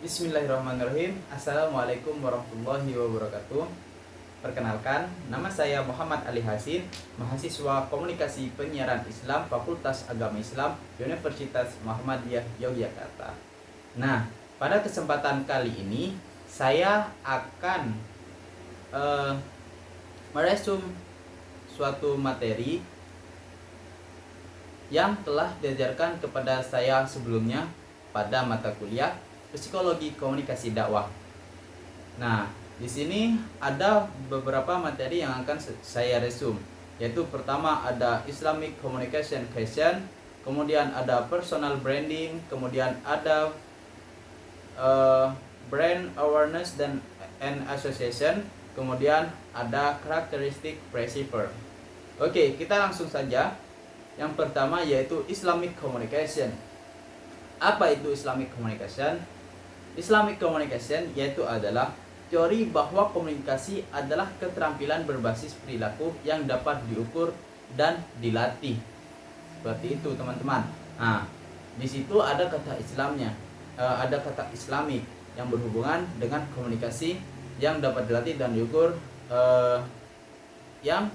Bismillahirrahmanirrahim. Assalamualaikum warahmatullahi wabarakatuh. Perkenalkan, nama saya Muhammad Ali Hasin, mahasiswa Komunikasi Penyiaran Islam Fakultas Agama Islam Universitas Muhammadiyah Yogyakarta. Nah, pada kesempatan kali ini saya akan meresum suatu materi yang telah diajarkan kepada saya sebelumnya pada mata kuliah Psikologi Komunikasi Dakwah. Nah, di sini ada beberapa materi yang akan saya resum, yaitu pertama ada Islamic Communication Question, kemudian ada Personal Branding, kemudian ada Brand Awareness and Association, kemudian ada Characteristic Perceiver. Oke, kita langsung saja. Yang pertama yaitu Islamic Communication. Apa itu Islamic Communication? Islamic Communication yaitu adalah teori bahwa komunikasi adalah keterampilan berbasis perilaku yang dapat diukur dan dilatih. Seperti itu, teman-teman. Nah, di situ ada kata Islamnya, ada kata Islamic yang berhubungan dengan komunikasi yang dapat dilatih dan diukur, yang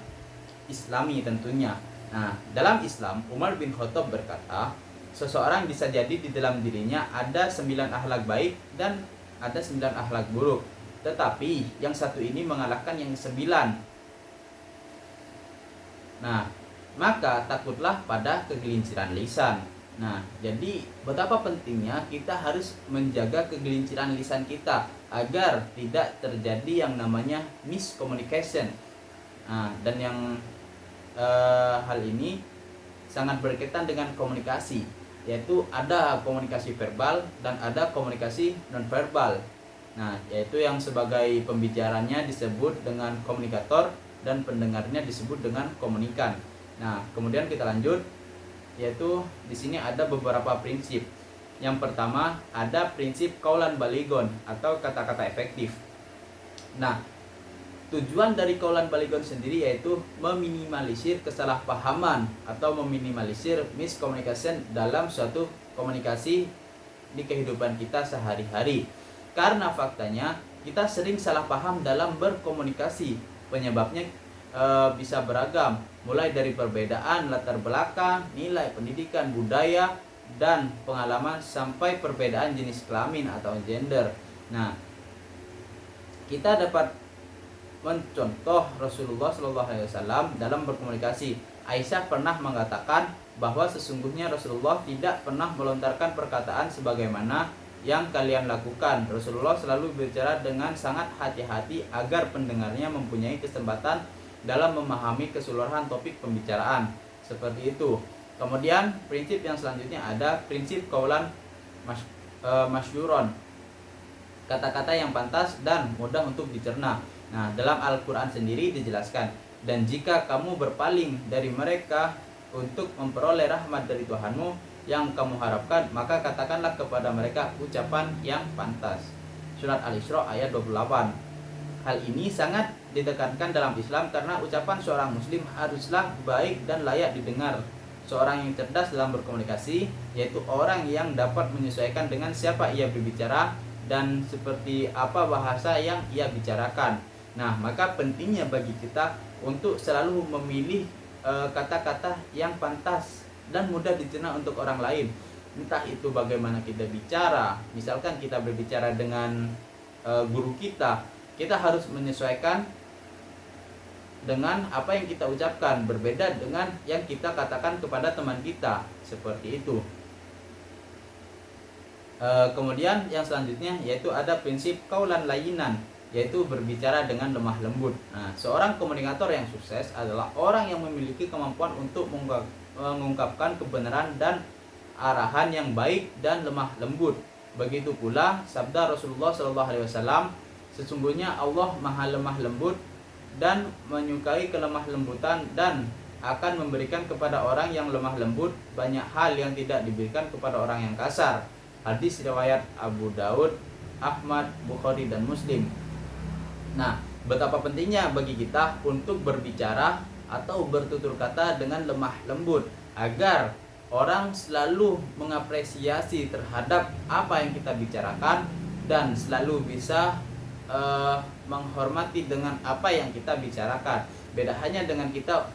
Islami tentunya. Nah, dalam Islam, Umar bin Khattab berkata, seseorang bisa jadi di dalam dirinya ada 9 akhlak baik dan ada 9 akhlak buruk, tetapi yang satu ini mengalahkan yang 9. Nah, maka takutlah pada kegelinciran lisan. Nah, jadi betapa pentingnya kita harus menjaga kegelinciran lisan kita agar tidak terjadi yang namanya miscommunication. Nah, dan yang hal ini sangat berkaitan dengan komunikasi, yaitu ada komunikasi verbal dan ada komunikasi nonverbal. Nah, yaitu yang sebagai pembicaranya disebut dengan komunikator dan pendengarnya disebut dengan komunikan. Nah, kemudian kita lanjut, yaitu di sini ada beberapa prinsip. Yang pertama ada prinsip qaulan baligon atau kata-kata efektif. Nah, tujuan dari qaulan baligon sendiri yaitu meminimalisir kesalahpahaman atau meminimalisir miscommunication dalam suatu komunikasi di kehidupan kita sehari-hari. Karena faktanya kita sering salah paham dalam berkomunikasi. Penyebabnya bisa beragam, mulai dari perbedaan latar belakang, nilai pendidikan, budaya, dan pengalaman sampai perbedaan jenis kelamin atau gender. Nah, kita dapat mencontoh Rasulullah SAW dalam berkomunikasi. Aisyah pernah mengatakan bahwa sesungguhnya Rasulullah tidak pernah melontarkan perkataan sebagaimana yang kalian lakukan. Rasulullah selalu berbicara dengan sangat hati-hati agar pendengarnya mempunyai kesempatan dalam memahami keseluruhan topik pembicaraan. Seperti itu. Kemudian prinsip yang selanjutnya ada prinsip qaulan masyuron, kata-kata yang pantas dan mudah untuk dicerna. Nah, dalam Al-Quran sendiri dijelaskan, dan jika kamu berpaling dari mereka untuk memperoleh rahmat dari Tuhanmu yang kamu harapkan, maka katakanlah kepada mereka ucapan yang pantas. Surat Al-Isra ayat 28. Hal ini sangat ditekankan dalam Islam karena ucapan seorang muslim haruslah baik dan layak didengar. Seorang yang cerdas dalam berkomunikasi yaitu orang yang dapat menyesuaikan dengan siapa ia berbicara dan seperti apa bahasa yang ia bicarakan. Nah, maka pentingnya bagi kita untuk selalu memilih kata-kata yang pantas dan mudah dicerna untuk orang lain. Entah itu bagaimana kita bicara, misalkan kita berbicara dengan guru kita harus menyesuaikan dengan apa yang kita ucapkan, berbeda dengan yang kita katakan kepada teman kita, seperti itu. Kemudian yang selanjutnya yaitu ada prinsip qaulan layinan, yaitu berbicara dengan lemah lembut. Nah, seorang komunikator yang sukses adalah orang yang memiliki kemampuan untuk mengungkapkan kebenaran dan arahan yang baik dan lemah lembut. Begitu pula sabda Rasulullah SAW, sesungguhnya Allah maha lemah lembut dan menyukai kelemah lembutan dan akan memberikan kepada orang yang lemah lembut banyak hal yang tidak diberikan kepada orang yang kasar. Hadis riwayat Abu Daud, Ahmad, Bukhari, dan Muslim. Nah, betapa pentingnya bagi kita untuk berbicara atau bertutur kata dengan lemah lembut agar orang selalu mengapresiasi terhadap apa yang kita bicarakan dan selalu bisa menghormati dengan apa yang kita bicarakan. Beda hanya dengan kita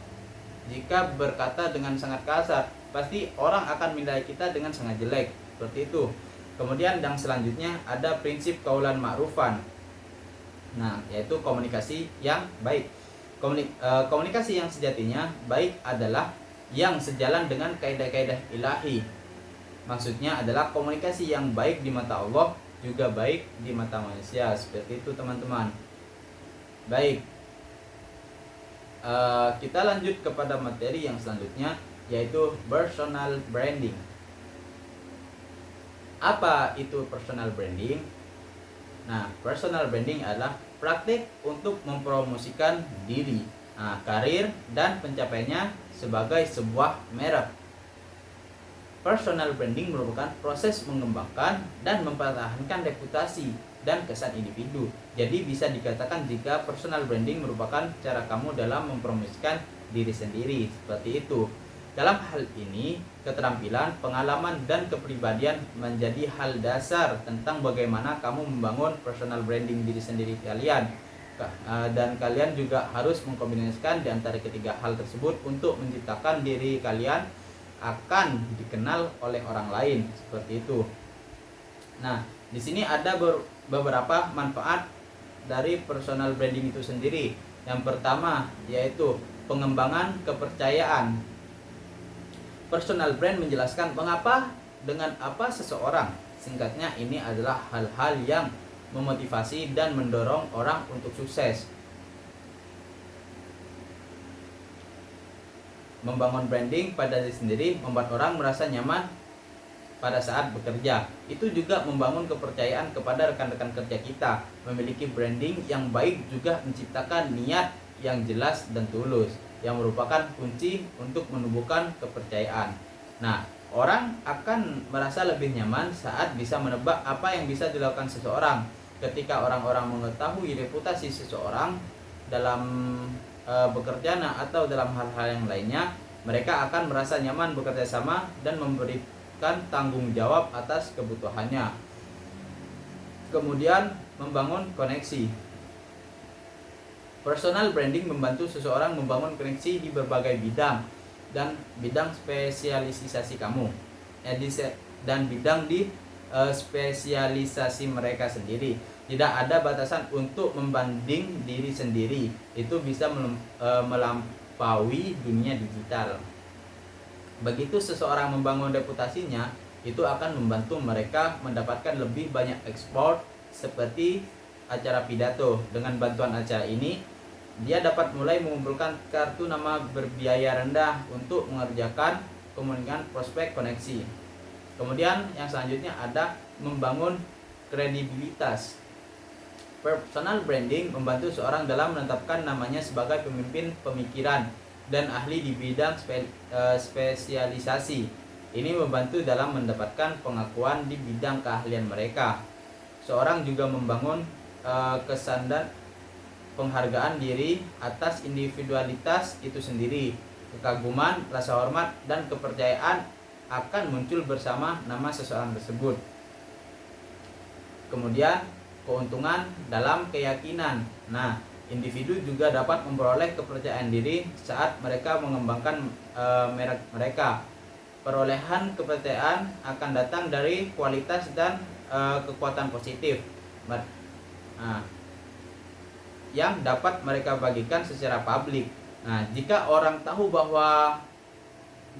jika berkata dengan sangat kasar, pasti orang akan menilai kita dengan sangat jelek, seperti itu. Kemudian yang selanjutnya ada prinsip qaulan ma'rufan. Nah, yaitu komunikasi yang baik. Komunikasi yang sejatinya baik adalah yang sejalan dengan kaidah-kaidah ilahi. Maksudnya adalah komunikasi yang baik di mata Allah juga baik di mata manusia. Seperti itu teman-teman. Baik, kita lanjut kepada materi yang selanjutnya, yaitu personal branding. Apa itu personal branding? Nah, personal branding adalah praktik untuk mempromosikan diri, karir, dan pencapaiannya sebagai sebuah merek. Personal branding merupakan proses mengembangkan dan mempertahankan reputasi dan kesan individu. Jadi bisa dikatakan jika personal branding merupakan cara kamu dalam mempromosikan diri sendiri, seperti itu. Dalam hal ini, keterampilan, pengalaman, dan kepribadian menjadi hal dasar tentang bagaimana kamu membangun personal branding diri sendiri kalian. Dan kalian juga harus mengkombinasikan di antara ketiga hal tersebut untuk menciptakan diri kalian akan dikenal oleh orang lain, seperti itu. Nah, di sini ada beberapa manfaat dari personal branding itu sendiri. Yang pertama yaitu pengembangan kepercayaan. Personal brand menjelaskan mengapa dengan apa seseorang. Singkatnya, ini adalah hal-hal yang memotivasi dan mendorong orang untuk sukses. Membangun branding pada diri sendiri membuat orang merasa nyaman pada saat bekerja. Itu juga membangun kepercayaan kepada rekan-rekan kerja kita. Memiliki branding yang baik juga menciptakan niat yang jelas dan tulus, yang merupakan kunci untuk menumbuhkan kepercayaan. Nah, orang akan merasa lebih nyaman saat bisa menebak apa yang bisa dilakukan seseorang. Ketika orang-orang mengetahui reputasi seseorang dalam bekerja atau dalam hal-hal yang lainnya, mereka akan merasa nyaman bekerja sama dan memberikan tanggung jawab atas kebutuhannya. Kemudian membangun koneksi. Personal branding membantu seseorang membangun koneksi di berbagai bidang dan bidang spesialisasi kamu, dan bidang di spesialisasi mereka sendiri. Tidak ada batasan untuk membanding diri sendiri. Itu bisa melampaui dunia digital. Begitu seseorang membangun reputasinya, itu akan membantu mereka mendapatkan lebih banyak ekspor seperti acara pidato. Dengan bantuan acara ini, dia dapat mulai mengumpulkan kartu nama berbiaya rendah untuk mengerjakan komunikasi prospek koneksi. Kemudian yang selanjutnya ada membangun kredibilitas. Personal branding membantu seorang dalam menetapkan namanya sebagai pemimpin pemikiran dan ahli di bidang spesialisasi. Ini membantu dalam mendapatkan pengakuan di bidang keahlian mereka. Seorang juga membangun kesan dan penghargaan diri atas individualitas itu sendiri. Kekaguman, rasa hormat, dan kepercayaan akan muncul bersama nama seseorang tersebut. Kemudian keuntungan dalam keyakinan. Nah, individu juga dapat memperoleh kepercayaan diri saat mereka mengembangkan merek mereka. Perolehan kepercayaan akan datang dari kualitas dan kekuatan positif yang dapat mereka bagikan secara publik. Nah, jika orang tahu bahwa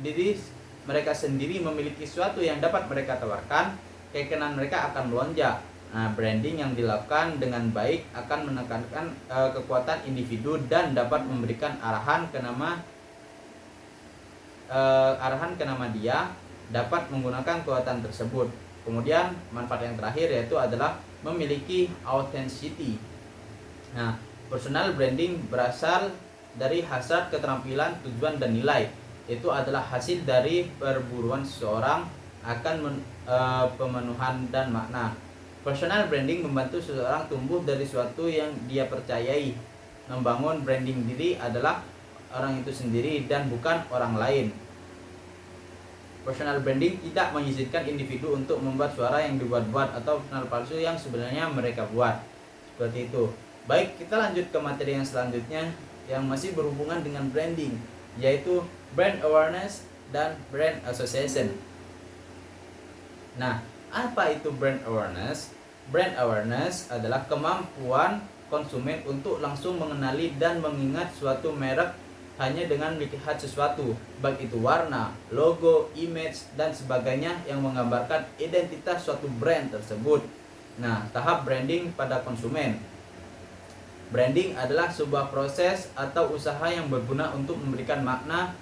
diri mereka sendiri memiliki sesuatu yang dapat mereka tawarkan, keyakinan mereka akan melonjak. Nah, branding yang dilakukan dengan baik akan menekankan kekuatan individu dan dapat memberikan arahan ke nama dia dapat menggunakan kekuatan tersebut. Kemudian manfaat yang terakhir yaitu adalah memiliki authenticity. Nah, personal branding berasal dari hasrat, keterampilan, tujuan, dan nilai. Itu adalah hasil dari perburuan seseorang akan pemenuhan dan makna. Personal branding membantu seseorang tumbuh dari sesuatu yang dia percayai. Membangun branding diri adalah orang itu sendiri dan bukan orang lain. Personal branding tidak mengizinkan individu untuk membuat suara yang dibuat-buat atau personal palsu yang sebenarnya mereka buat. Seperti itu. Baik, kita lanjut ke materi yang selanjutnya yang masih berhubungan dengan branding, yaitu brand awareness dan brand association. Nah, apa itu brand awareness? Brand awareness adalah kemampuan konsumen untuk langsung mengenali dan mengingat suatu merek hanya dengan melihat sesuatu, baik itu warna, logo, image, dan sebagainya yang menggambarkan identitas suatu brand tersebut. Nah, tahap branding pada konsumen. Branding adalah sebuah proses atau usaha yang berguna untuk memberikan makna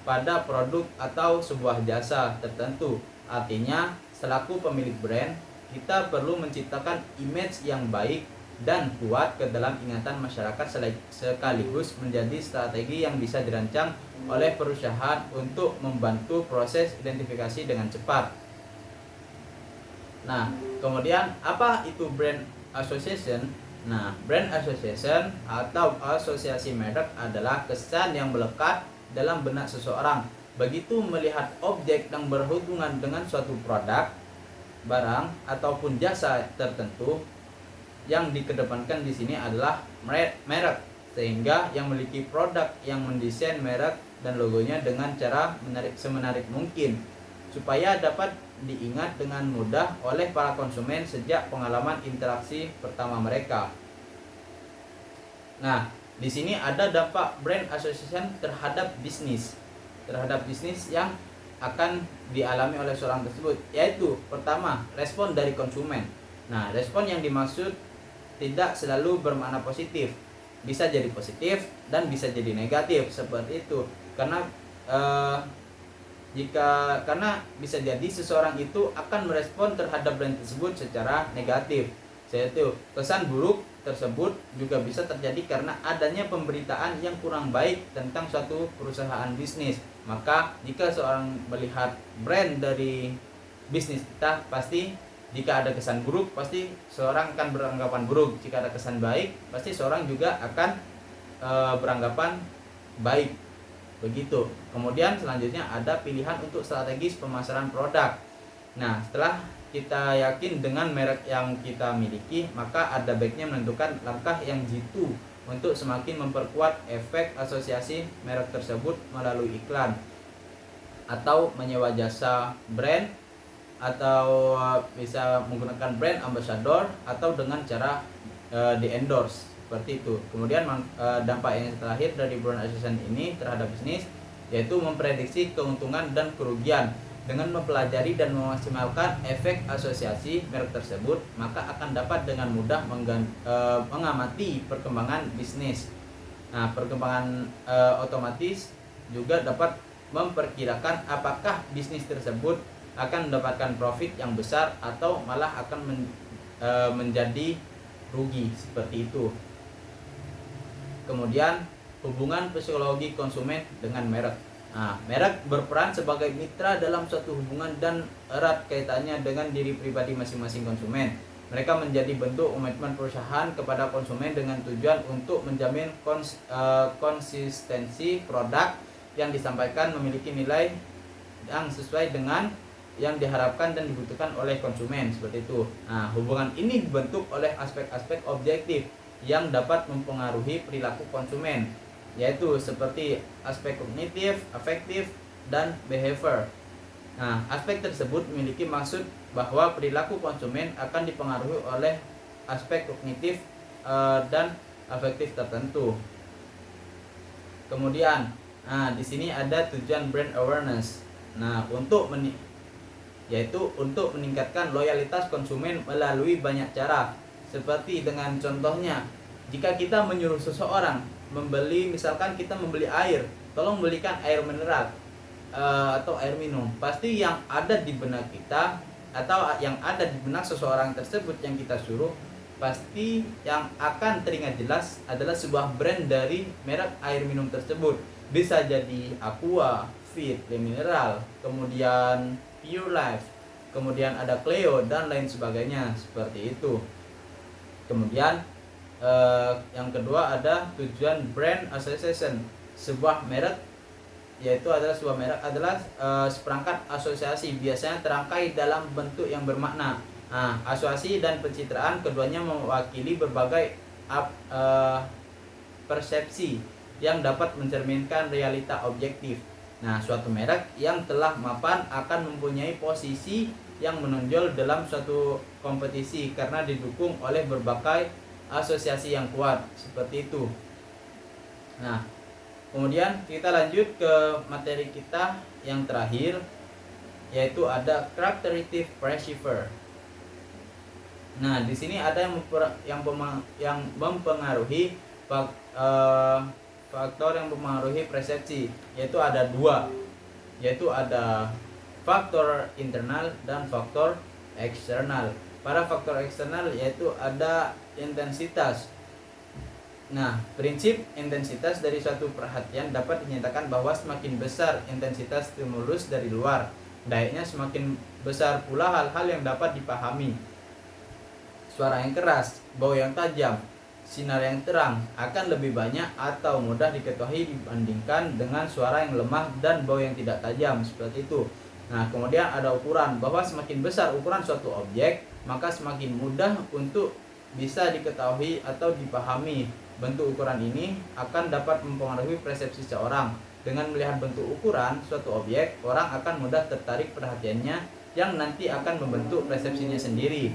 pada produk atau sebuah jasa tertentu. Artinya, selaku pemilik brand, kita perlu menciptakan image yang baik dan kuat ke dalam ingatan masyarakat sekaligus menjadi strategi yang bisa dirancang oleh perusahaan untuk membantu proses identifikasi dengan cepat. Nah, kemudian apa itu brand association? Nah, brand association atau asosiasi merek adalah kesan yang melekat dalam benak seseorang begitu melihat objek yang berhubungan dengan suatu produk, barang ataupun jasa tertentu. Yang dikedepankan di sini adalah merek, sehingga yang memiliki produk yang mendesain merek dan logonya dengan cara semenarik mungkin supaya dapat diingat dengan mudah oleh para konsumen sejak pengalaman interaksi pertama mereka. Nah, di sini ada dampak brand association terhadap bisnis yang akan dialami oleh seorang tersebut, yaitu pertama, respon dari konsumen. Nah, respon yang dimaksud tidak selalu bermakna positif, bisa jadi positif dan bisa jadi negatif seperti itu. Karena karena bisa jadi seseorang itu akan merespon terhadap brand tersebut secara negatif, yaitu kesan buruk tersebut juga bisa terjadi karena adanya pemberitaan yang kurang baik tentang suatu perusahaan bisnis. Maka jika seorang melihat brand dari bisnis kita, pasti jika ada kesan buruk pasti seorang akan beranggapan buruk, jika ada kesan baik pasti seorang juga akan beranggapan baik. Begitu. Kemudian selanjutnya ada pilihan untuk strategis pemasaran produk. Nah, setelah kita yakin dengan merek yang kita miliki, maka ada baiknya menentukan langkah yang jitu untuk semakin memperkuat efek asosiasi merek tersebut melalui iklan atau menyewa jasa brand, atau bisa menggunakan brand ambassador atau dengan cara di-endorse seperti itu. Kemudian dampak yang terakhir dari brand association ini terhadap bisnis yaitu memprediksi keuntungan dan kerugian. Dengan mempelajari dan memaksimalkan efek asosiasi merek tersebut, maka akan dapat dengan mudah mengamati perkembangan bisnis. Nah, perkembangan otomatis juga dapat memperkirakan apakah bisnis tersebut akan mendapatkan profit yang besar atau malah akan menjadi rugi seperti itu. Kemudian hubungan psikologi konsumen dengan merek. Nah, merek berperan sebagai mitra dalam suatu hubungan dan erat kaitannya dengan diri pribadi masing-masing konsumen. Mereka menjadi bentuk komitmen perusahaan kepada konsumen dengan tujuan untuk menjamin konsistensi produk yang disampaikan memiliki nilai yang sesuai dengan yang diharapkan dan dibutuhkan oleh konsumen seperti itu. Nah, hubungan ini dibentuk oleh aspek-aspek objektif yang dapat mempengaruhi perilaku konsumen, yaitu seperti aspek kognitif, afektif, dan behavior. Nah, aspek tersebut memiliki maksud bahwa perilaku konsumen akan dipengaruhi oleh aspek kognitif dan afektif tertentu. Kemudian, di sini ada tujuan brand awareness. Nah, yaitu untuk meningkatkan loyalitas konsumen melalui banyak cara. Seperti dengan contohnya, jika kita menyuruh seseorang membeli, misalkan kita membeli air, tolong belikan air mineral atau air minum, pasti yang ada di benak kita atau yang ada di benak seseorang tersebut yang kita suruh, pasti yang akan teringat jelas adalah sebuah brand dari merek air minum tersebut. Bisa jadi Aqua, Fit, Mineral, kemudian Pure Life, kemudian ada Cleo dan lain sebagainya seperti itu. Kemudian yang kedua ada tujuan brand association. Sebuah merek yaitu adalah sebuah merek adalah seperangkat asosiasi biasanya terangkai dalam bentuk yang bermakna. Nah, asosiasi dan pencitraan keduanya mewakili berbagai persepsi yang dapat mencerminkan realita objektif. Nah, suatu merek yang telah mapan akan mempunyai posisi yang menonjol dalam suatu kompetisi karena didukung oleh berbagai asosiasi yang kuat, seperti itu. Nah, kemudian kita lanjut ke materi kita yang terakhir, yaitu ada characteristic perceiver. Nah, di sini ada yang mempengaruhi faktor yang mempengaruhi persepsi, yaitu ada dua, yaitu ada faktor internal dan faktor eksternal. Pada faktor eksternal yaitu ada intensitas. Nah, prinsip intensitas dari suatu perhatian dapat dinyatakan bahwa semakin besar intensitas stimulus dari luar, dayanya semakin besar pula hal-hal yang dapat dipahami. Suara yang keras, bau yang tajam, sinar yang terang akan lebih banyak atau mudah diketahui dibandingkan dengan suara yang lemah dan bau yang tidak tajam, seperti itu. Nah, kemudian ada ukuran, bahwa semakin besar ukuran suatu objek, maka semakin mudah untuk bisa diketahui atau dipahami. Bentuk ukuran ini akan dapat mempengaruhi persepsi seseorang. Dengan melihat bentuk ukuran suatu objek, orang akan mudah tertarik perhatiannya yang nanti akan membentuk persepsinya sendiri.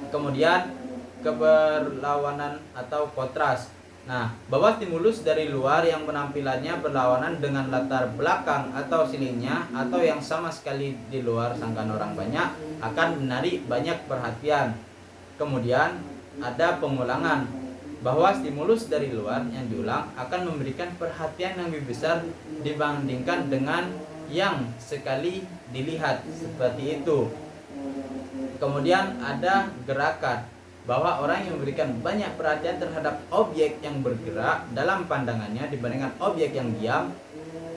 Kemudian keberlawanan atau kontras. Nah, bahwa stimulus dari luar yang penampilannya berlawanan dengan latar belakang atau silingnya atau yang sama sekali di luar sangkaan orang banyak akan menarik banyak perhatian. Kemudian ada pengulangan, bahwa stimulus dari luar yang diulang akan memberikan perhatian yang lebih besar dibandingkan dengan yang sekali dilihat, seperti itu. Kemudian ada gerakan, bahwa orang yang memberikan banyak perhatian terhadap objek yang bergerak dalam pandangannya dibandingkan objek yang diam.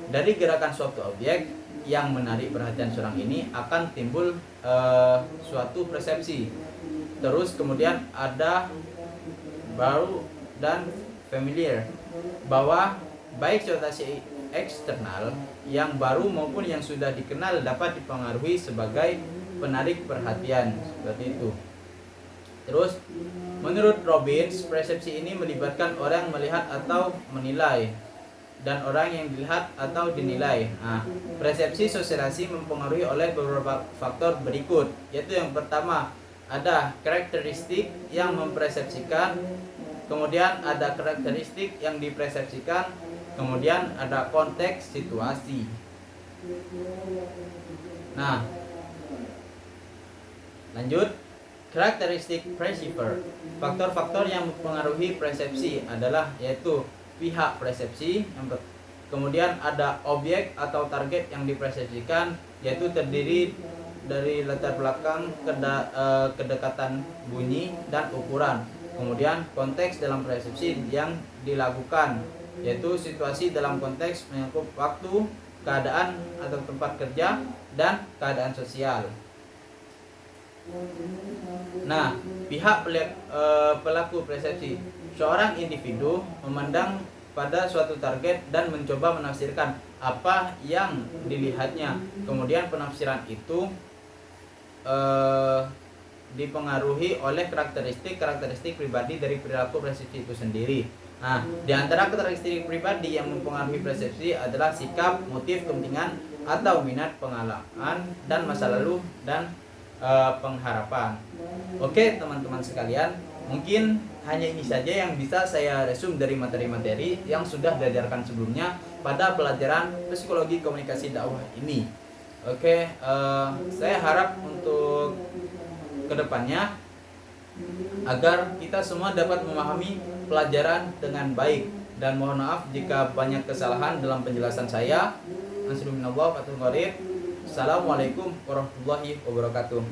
Dari gerakan suatu objek yang menarik perhatian seorang ini akan timbul suatu persepsi. Terus kemudian ada baru dan familiar, bahwa baik situasi eksternal yang baru maupun yang sudah dikenal dapat dipengaruhi sebagai penarik perhatian, seperti itu. Terus menurut Robbins, persepsi ini melibatkan orang melihat atau menilai dan orang yang dilihat atau dinilai. Nah, persepsi sosialisasi mempengaruhi oleh beberapa faktor berikut, yaitu yang pertama ada karakteristik yang mempersepsikan, kemudian ada karakteristik yang dipersepsikan, kemudian ada konteks situasi. Nah, lanjut, karakteristik perceiver. Faktor-faktor yang mempengaruhi persepsi adalah yaitu pihak persepsi, kemudian ada objek atau target yang dipersepsikan, yaitu terdiri dari latar belakang, kedekatan bunyi dan ukuran. Kemudian konteks dalam persepsi yang dilakukan, yaitu situasi dalam konteks menyangkut waktu, keadaan atau tempat kerja, dan keadaan sosial. Nah, pihak pelaku persepsi, seorang individu memandang pada suatu target dan mencoba menafsirkan apa yang dilihatnya. Kemudian penafsiran itu dipengaruhi oleh karakteristik pribadi dari perilaku persepsi itu sendiri. Nah, di antara karakteristik pribadi yang mempengaruhi persepsi adalah sikap, motif, kepentingan atau minat, pengalaman dan masa lalu dan pengharapan. Oke, teman-teman sekalian, mungkin hanya ini saja yang bisa saya resum dari materi-materi yang sudah diajarkan sebelumnya pada pelajaran psikologi komunikasi dakwah ini. Oke, saya harap untuk kedepannya agar kita semua dapat memahami pelajaran dengan baik, dan mohon maaf jika banyak kesalahan dalam penjelasan saya. Assalamualaikum warahmatullahi wabarakatuh.